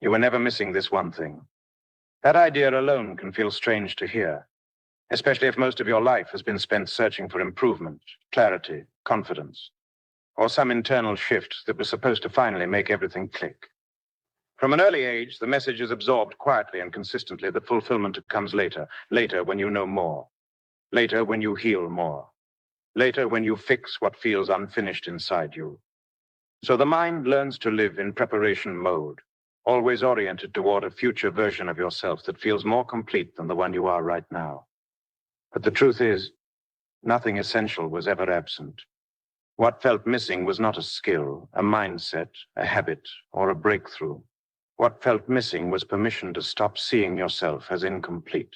You were never missing this one thing. That idea alone can feel strange to hear, especially if most of your life has been spent searching for improvement, clarity, confidence, or some internal shift that was supposed to finally make everything click. From an early age, the message is absorbed quietly and consistently that fulfillment comes later when you know more, later when you heal more, later when you fix what feels unfinished inside you. So the mind learns to live in preparation mode, always oriented toward a future version of yourself that feels more complete than the one you are right now. But the truth is, nothing essential was ever absent. What felt missing was not a skill, a mindset, a habit, or a breakthrough. What felt missing was permission to stop seeing yourself as incomplete.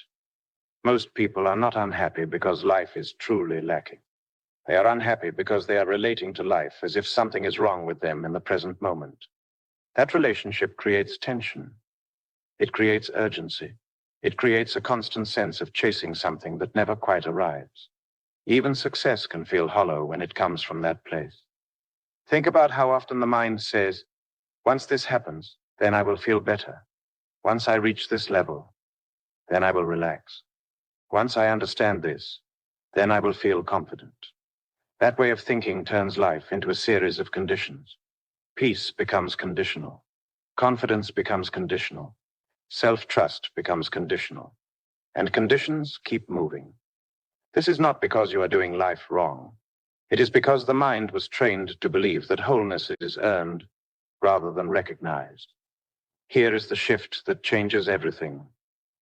Most people are not unhappy because life is truly lacking. They are unhappy because they are relating to life as if something is wrong with them in the present moment. That relationship creates tension. It creates urgency. It creates a constant sense of chasing something that never quite arrives. Even success can feel hollow when it comes from that place. Think about how often the mind says, once this happens, then I will feel better. Once I reach this level, then I will relax. Once I understand this, then I will feel confident. That way of thinking turns life into a series of conditions. Peace becomes conditional. Confidence becomes conditional. Self-trust becomes conditional. And conditions keep moving. This is not because you are doing life wrong. It is because the mind was trained to believe that wholeness is earned rather than recognized. Here is the shift that changes everything.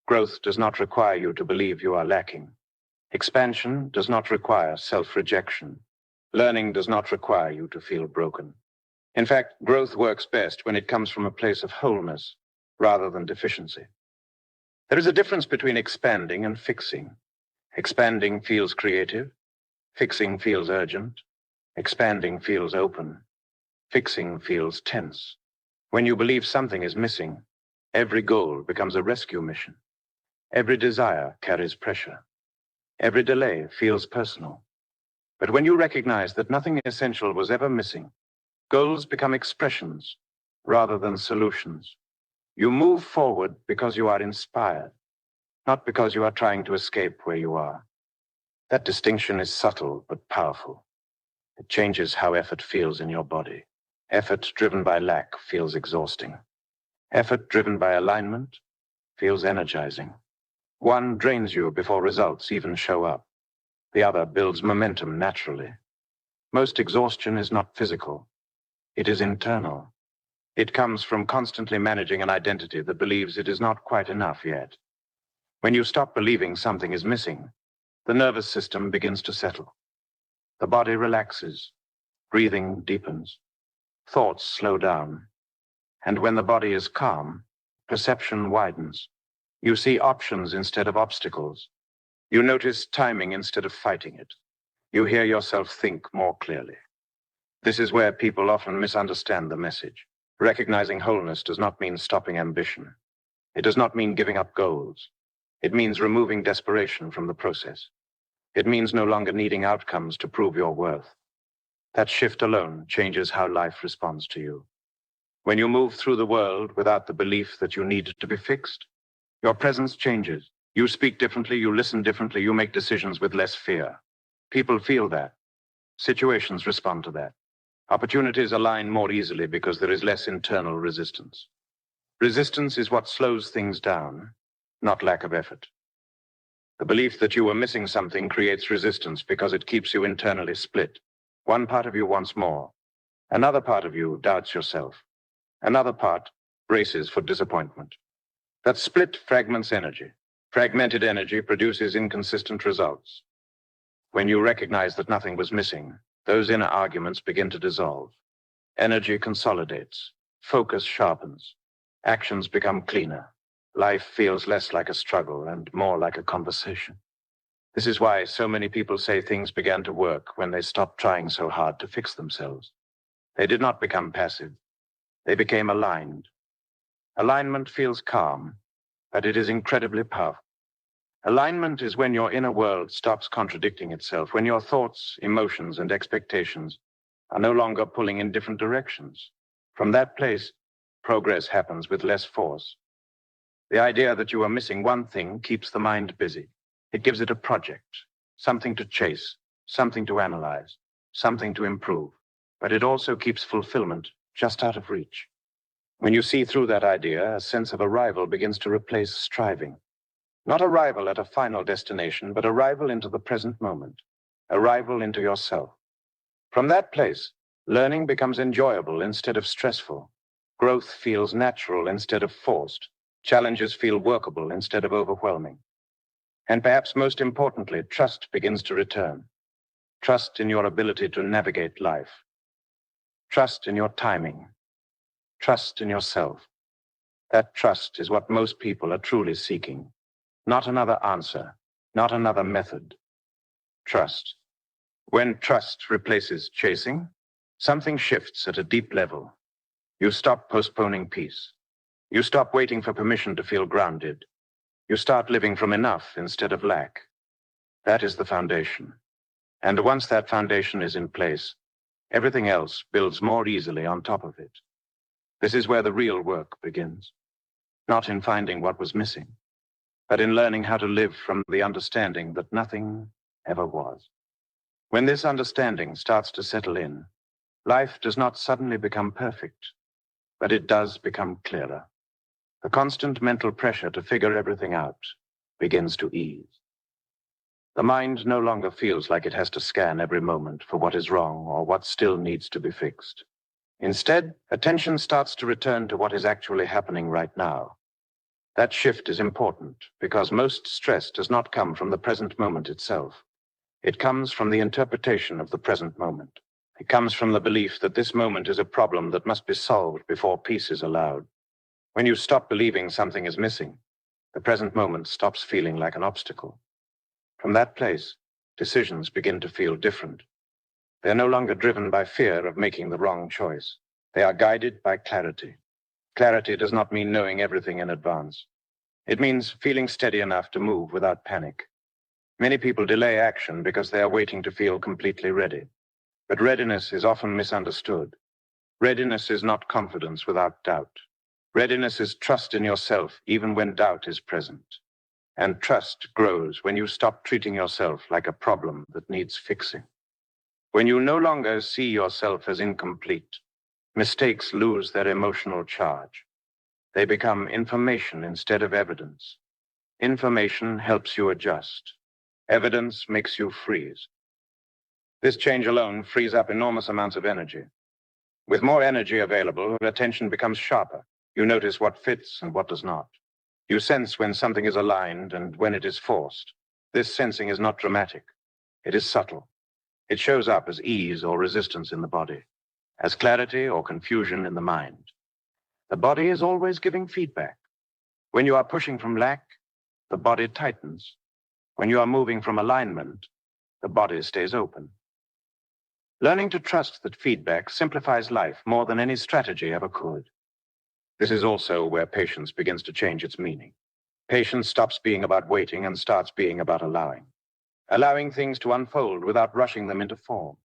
Growth does not require you to believe you are lacking. Expansion does not require self-rejection. Learning does not require you to feel broken. In fact, growth works best when it comes from a place of wholeness rather than deficiency. There is a difference between expanding and fixing. Expanding feels creative. Fixing feels urgent. Expanding feels open. Fixing feels tense. When you believe something is missing, every goal becomes a rescue mission. Every desire carries pressure. Every delay feels personal. But when you recognize that nothing essential was ever missing, goals become expressions rather than solutions. You move forward because you are inspired, not because you are trying to escape where you are. That distinction is subtle but powerful. It changes how effort feels in your body. Effort driven by lack feels exhausting. Effort driven by alignment feels energizing. One drains you before results even show up. The other builds momentum naturally. Most exhaustion is not physical. It is internal. It comes from constantly managing an identity that believes it is not quite enough yet. When you stop believing something is missing, the nervous system begins to settle. The body relaxes. Breathing deepens. Thoughts slow down. And when the body is calm, perception widens. You see options instead of obstacles. You notice timing instead of fighting it. You hear yourself think more clearly. This is where people often misunderstand the message. Recognizing wholeness does not mean stopping ambition. It does not mean giving up goals. It means removing desperation from the process. It means no longer needing outcomes to prove your worth. That shift alone changes how life responds to you. When you move through the world without the belief that you need to be fixed, your presence changes. You speak differently, you listen differently, you make decisions with less fear. People feel that. Situations respond to that. Opportunities align more easily because there is less internal resistance. Resistance is what slows things down, not lack of effort. The belief that you are missing something creates resistance because it keeps you internally split. One part of you wants more. Another part of you doubts yourself. Another part braces for disappointment. That split fragments energy. Fragmented energy produces inconsistent results. When you recognize that nothing was missing, those inner arguments begin to dissolve. Energy consolidates. Focus sharpens. Actions become cleaner. Life feels less like a struggle and more like a conversation. This is why so many people say things began to work when they stopped trying so hard to fix themselves. They did not become passive. They became aligned. Alignment feels calm, but it is incredibly powerful. Alignment is when your inner world stops contradicting itself, when your thoughts, emotions, and expectations are no longer pulling in different directions. From that place, progress happens with less force. The idea that you are missing one thing keeps the mind busy. It gives it a project, something to chase, something to analyze, something to improve. But it also keeps fulfillment just out of reach. When you see through that idea, a sense of arrival begins to replace striving. Not arrival at a final destination, but arrival into the present moment, arrival into yourself. From that place, learning becomes enjoyable instead of stressful. Growth feels natural instead of forced. Challenges feel workable instead of overwhelming. And perhaps most importantly, trust begins to return. Trust in your ability to navigate life. Trust in your timing. Trust in yourself. That trust is what most people are truly seeking. Not another answer, not another method. Trust. When trust replaces chasing, something shifts at a deep level. You stop postponing peace. You stop waiting for permission to feel grounded. You start living from enough instead of lack. That is the foundation. And once that foundation is in place, everything else builds more easily on top of it. This is where the real work begins. Not in finding what was missing, but in learning how to live from the understanding that nothing ever was. When this understanding starts to settle in, life does not suddenly become perfect, but it does become clearer. The constant mental pressure to figure everything out begins to ease. The mind no longer feels like it has to scan every moment for what is wrong or what still needs to be fixed. Instead, attention starts to return to what is actually happening right now. That shift is important because most stress does not come from the present moment itself. It comes from the interpretation of the present moment. It comes from the belief that this moment is a problem that must be solved before peace is allowed. When you stop believing something is missing, the present moment stops feeling like an obstacle. From that place, decisions begin to feel different. They're no longer driven by fear of making the wrong choice. They are guided by clarity. Clarity does not mean knowing everything in advance. It means feeling steady enough to move without panic. Many people delay action because they are waiting to feel completely ready. But readiness is often misunderstood. Readiness is not confidence without doubt. Readiness is trust in yourself even when doubt is present. And trust grows when you stop treating yourself like a problem that needs fixing. When you no longer see yourself as incomplete, mistakes lose their emotional charge. They become information instead of evidence. Information helps you adjust. Evidence makes you freeze. This change alone frees up enormous amounts of energy. With more energy available, attention becomes sharper. You notice what fits and what does not. You sense when something is aligned and when it is forced. This sensing is not dramatic. It is subtle. It shows up as ease or resistance in the body, as clarity or confusion in the mind. The body is always giving feedback. When you are pushing from lack, the body tightens. When you are moving from alignment, the body stays open. Learning to trust that feedback simplifies life more than any strategy ever could. This is also where patience begins to change its meaning. Patience stops being about waiting and starts being about allowing. Allowing things to unfold without rushing them into form.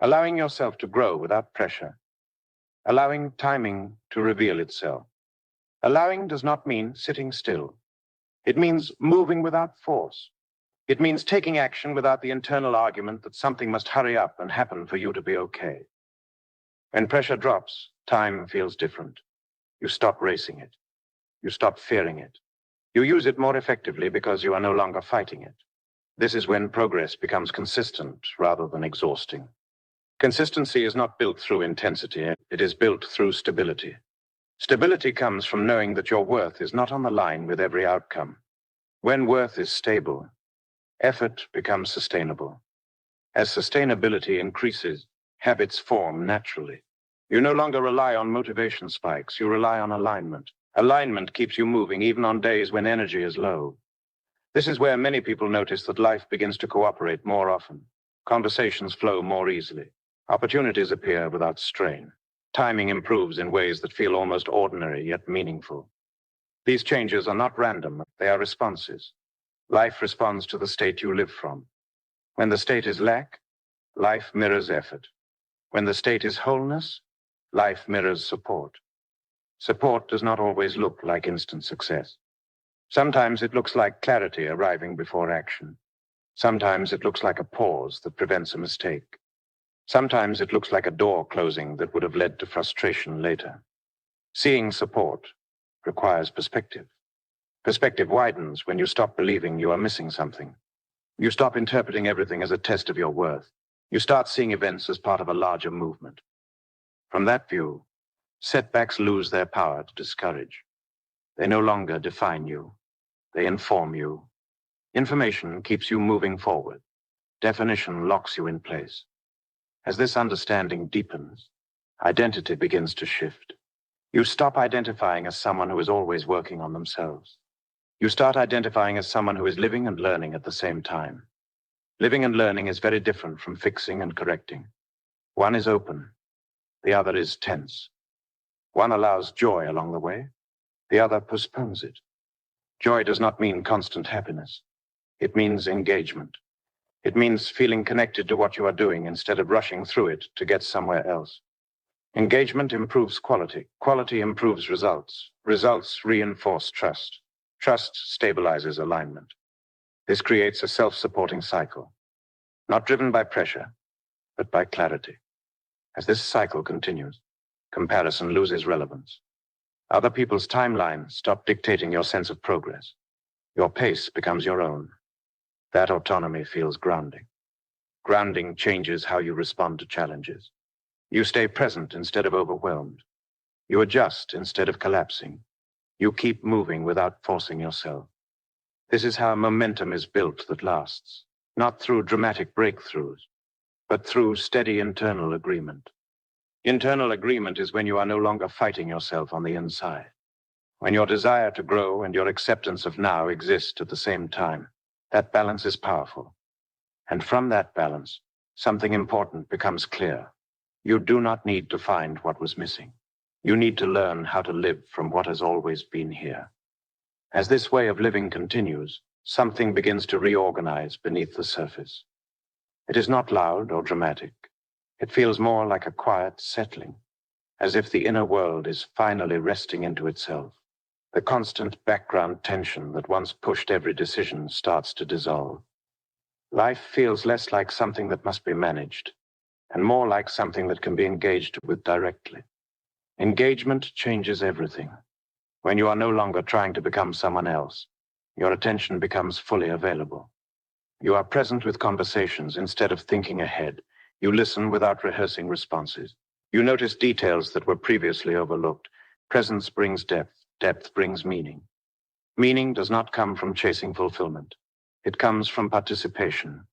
Allowing yourself to grow without pressure. Allowing timing to reveal itself. Allowing does not mean sitting still. It means moving without force. It means taking action without the internal argument that something must hurry up and happen for you to be okay. When pressure drops, time feels different. You stop racing it. You stop fearing it. You use it more effectively because you are no longer fighting it. This is when progress becomes consistent rather than exhausting. Consistency is not built through intensity. It is built through stability. Stability comes from knowing that your worth is not on the line with every outcome. When worth is stable, effort becomes sustainable. As sustainability increases, habits form naturally. You no longer rely on motivation spikes. You rely on alignment. Alignment keeps you moving even on days when energy is low. This is where many people notice that life begins to cooperate more often. Conversations flow more easily. Opportunities appear without strain. Timing improves in ways that feel almost ordinary yet meaningful. These changes are not random. They are responses. Life responds to the state you live from. When the state is lack, life mirrors effort. When the state is wholeness, life mirrors support. Support does not always look like instant success. Sometimes it looks like clarity arriving before action. Sometimes it looks like a pause that prevents a mistake. Sometimes it looks like a door closing that would have led to frustration later. Seeing support requires perspective. Perspective widens when you stop believing you are missing something. You stop interpreting everything as a test of your worth. You start seeing events as part of a larger movement. From that view, setbacks lose their power to discourage. They no longer define you. They inform you. Information keeps you moving forward. Definition locks you in place. As this understanding deepens, identity begins to shift. You stop identifying as someone who is always working on themselves. You start identifying as someone who is living and learning at the same time. Living and learning is very different from fixing and correcting. One is open. The other is tense. One allows joy along the way. The other postpones it. Joy does not mean constant happiness. It means engagement. It means feeling connected to what you are doing instead of rushing through it to get somewhere else. Engagement improves quality. Quality improves results. Results reinforce trust. Trust stabilizes alignment. This creates a self-supporting cycle, not driven by pressure, but by clarity. As this cycle continues, comparison loses relevance. Other people's timelines stop dictating your sense of progress. Your pace becomes your own. That autonomy feels grounding. Grounding changes how you respond to challenges. You stay present instead of overwhelmed. You adjust instead of collapsing. You keep moving without forcing yourself. This is how momentum is built that lasts, not through dramatic breakthroughs, but through steady internal agreement. Internal agreement is when you are no longer fighting yourself on the inside, when your desire to grow and your acceptance of now exist at the same time. That balance is powerful. And from that balance, something important becomes clear. You do not need to find what was missing. You need to learn how to live from what has always been here. As this way of living continues, something begins to reorganize beneath the surface. It is not loud or dramatic. It feels more like a quiet settling, as if the inner world is finally resting into itself. The constant background tension that once pushed every decision starts to dissolve. Life feels less like something that must be managed, and more like something that can be engaged with directly. Engagement changes everything. When you are no longer trying to become someone else, your attention becomes fully available. You are present with conversations instead of thinking ahead. You listen without rehearsing responses. You notice details that were previously overlooked. Presence brings depth. Depth brings meaning. Meaning does not come from chasing fulfillment. It comes from participation.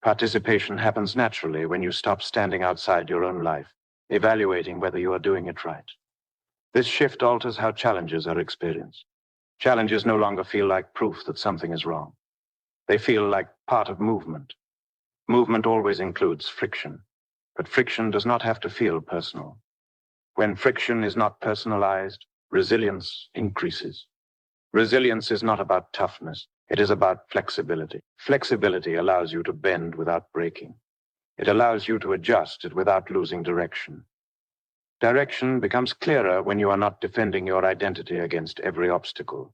Participation happens naturally when you stop standing outside your own life, evaluating whether you are doing it right. This shift alters how challenges are experienced. Challenges no longer feel like proof that something is wrong. They feel like part of movement. Movement always includes friction, but friction does not have to feel personal. When friction is not personalized, resilience increases. Resilience is not about toughness. It is about flexibility. Flexibility allows you to bend without breaking. It allows you to adjust it without losing direction. Direction becomes clearer when you are not defending your identity against every obstacle.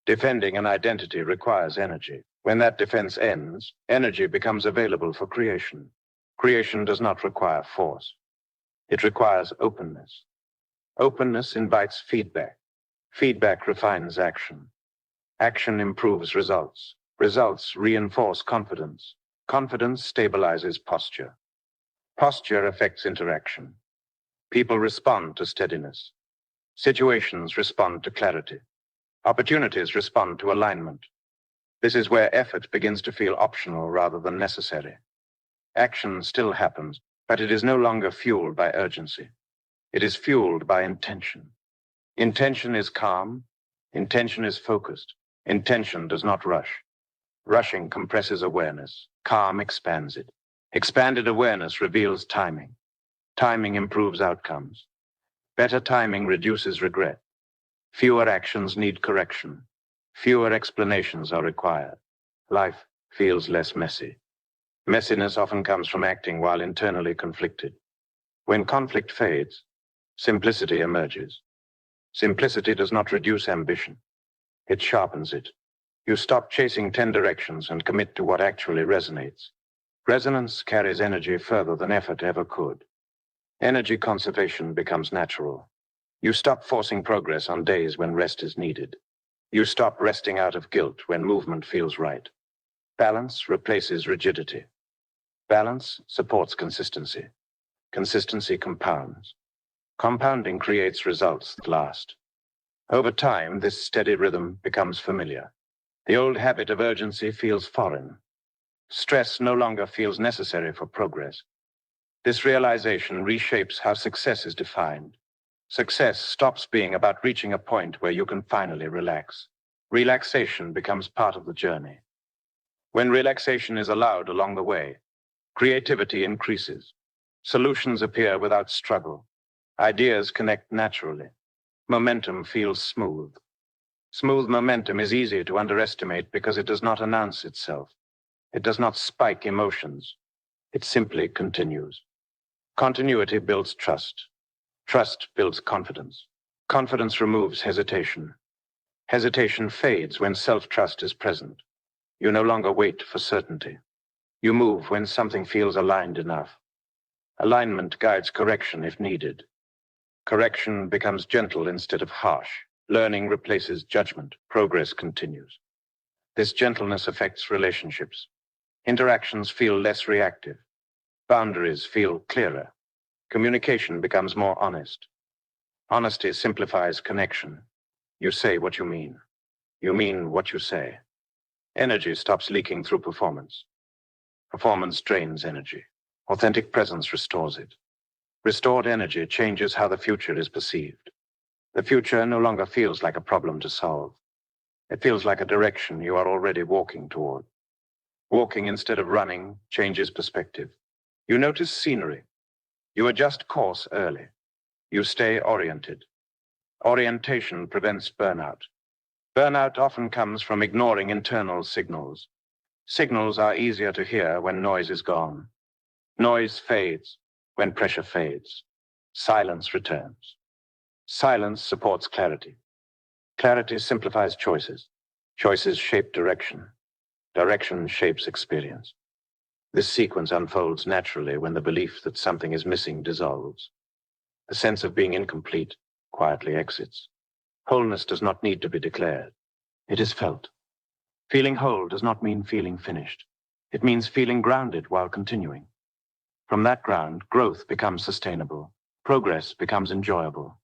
Defending an identity requires energy. When that defense ends, energy becomes available for creation. Creation does not require force. It requires openness. Openness invites feedback. Feedback refines action. Action improves results. Results reinforce confidence. Confidence stabilizes posture. Posture affects interaction. People respond to steadiness. Situations respond to clarity. Opportunities respond to alignment. This is where effort begins to feel optional rather than necessary. Action still happens, but it is no longer fueled by urgency. It is fueled by intention. Intention is calm. Intention is focused. Intention does not rush. Rushing compresses awareness. Calm expands it. Expanded awareness reveals timing. Timing improves outcomes. Better timing reduces regret. Fewer actions need correction. Fewer explanations are required. Life feels less messy. Messiness often comes from acting while internally conflicted. When conflict fades, simplicity emerges. Simplicity does not reduce ambition. It sharpens it. You stop chasing 10 directions and commit to what actually resonates. Resonance carries energy further than effort ever could. Energy conservation becomes natural. You stop forcing progress on days when rest is needed. You stop resting out of guilt when movement feels right. Balance replaces rigidity. Balance supports consistency. Consistency compounds. Compounding creates results that last. Over time, this steady rhythm becomes familiar. The old habit of urgency feels foreign. Stress no longer feels necessary for progress. This realization reshapes how success is defined. Success stops being about reaching a point where you can finally relax. Relaxation becomes part of the journey. When relaxation is allowed along the way, creativity increases. Solutions appear without struggle. Ideas connect naturally. Momentum feels smooth. Smooth momentum is easy to underestimate because it does not announce itself. It does not spike emotions. It simply continues. Continuity builds trust. Trust builds confidence. Confidence removes hesitation. Hesitation fades when self-trust is present. You no longer wait for certainty. You move when something feels aligned enough. Alignment guides correction if needed. Correction becomes gentle instead of harsh. Learning replaces judgment. Progress continues. This gentleness affects relationships. Interactions feel less reactive. Boundaries feel clearer. Communication becomes more honest. Honesty simplifies connection. You say what you mean. You mean what you say. Energy stops leaking through performance. Performance drains energy. Authentic presence restores it. Restored energy changes how the future is perceived. The future no longer feels like a problem to solve. It feels like a direction you are already walking toward. Walking instead of running changes perspective. You notice scenery. You adjust course early. You stay oriented. Orientation prevents burnout. Burnout often comes from ignoring internal signals. Signals are easier to hear when noise is gone. Noise fades when pressure fades. Silence returns. Silence supports clarity. Clarity simplifies choices. Choices shape direction. Direction shapes experience. This sequence unfolds naturally when the belief that something is missing dissolves. The sense of being incomplete quietly exits. Wholeness does not need to be declared. It is felt. Feeling whole does not mean feeling finished. It means feeling grounded while continuing. From that ground, growth becomes sustainable. Progress becomes enjoyable.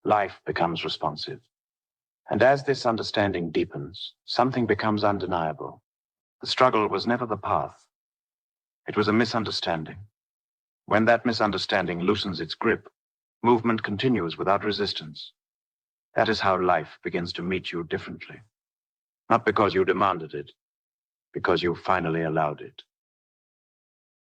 Life becomes responsive. And as this understanding deepens, something becomes undeniable. The struggle was never the path. It was a misunderstanding. When that misunderstanding loosens its grip, movement continues without resistance. That is how life begins to meet you differently. Not because you demanded it, because you finally allowed it.